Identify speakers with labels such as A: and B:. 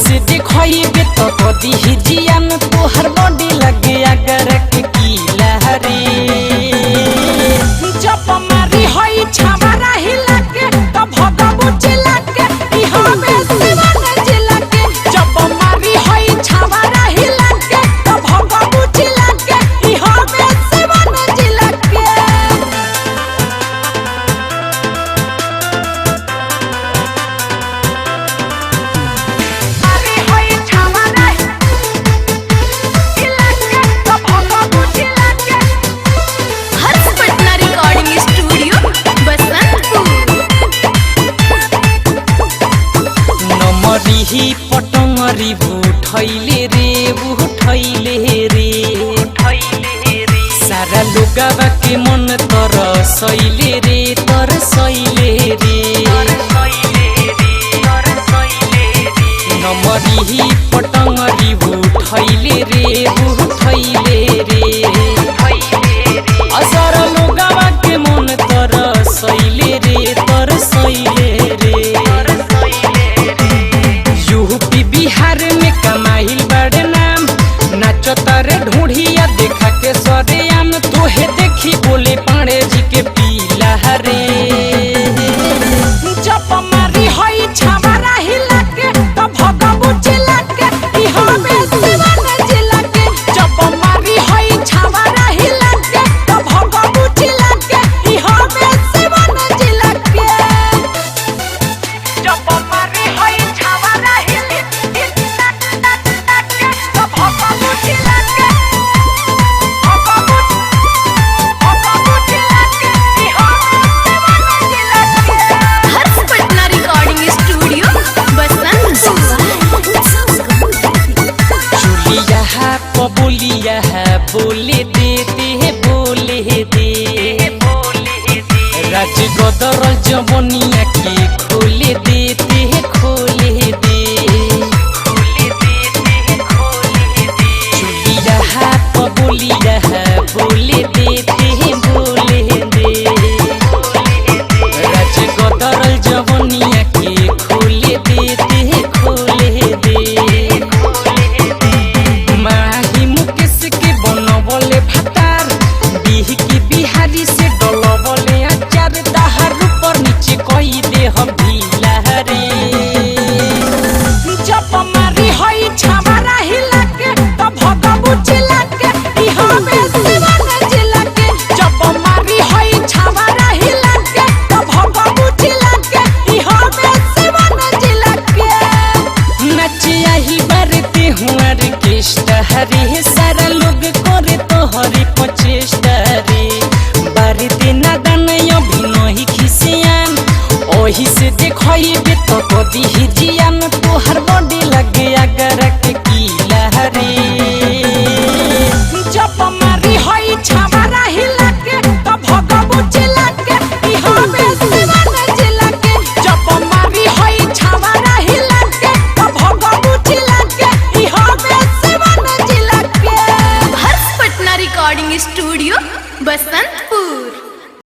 A: से देखइबे तो कदी हिजियान तोहर बॉडी लगे अगर के कीला रे जब मारी होई छावरा हिला के तो भगबू चिल्ला के ई हवे सिवान जिला के जब मारी होई छावरा हिला के तो भगबू चिल्ला के ई हवे सिवान जिला के मारी होई छावरा हिला के तो भगबू चिल्ला के
B: हर्ष पटना रिकॉर्डिंग स्टूडियो बसंतपुर।
A: नमरी पटंगरी उठैले रे सारा लोगवा के मन तरसैले रे नमरी पटंगरी उठैले रे सारा लोगवा के मन तरसैले रे यूपी बिहार में कमाइल बड़े नाम नाचो तारे ढूंढिया देखा के सरेआम तोहे देखी बोले पाड़े जी के पीला रे जब मारी होई छावरा हिला के तो भगबू चिल्ला के ई हवे सिवान जिला के जब मारी होई छावरा हिला के तो भगबू चिल्ला के ई हवे सिवान जिला के जब मारी होई छावरा हिला के तो भगबू चिल्ला के भगबू चिल्ला के ई हवे सिवान जिला के
B: हर्ष पटना रिकॉर्डिंग स्टूडियो बसंतपुर।
A: चुलिया है पबुलिया है बोले दे राज गदर जवनिया के खोले दे चुलिया है पबुलिया है बोले दे राज गदर जवनिया के खोले दे माही मुकेश के बनवले भतार बिह की बिहारी से डलवले अचार दहार ऊपर नीचे कई दे हम ढीला रे जब मारी होई छावरा हिला के तो भगबू चिल्ला के ई हवे सिवान जिला के जब मारी होई छावरा हिला के तो भगबू चिल्ला के ई हवे सिवान जिला के नचिया ही बरते हुआ ऑर्केस्ट्रा रे सारा लोग करे तो हरी पचेष्टा रे बारते नादान अभिनय खिसियान ओही से देखइबे तो कदी हिजियान तोहर बॉडी लगे अगर के कीला रे जब मारी होई छावरा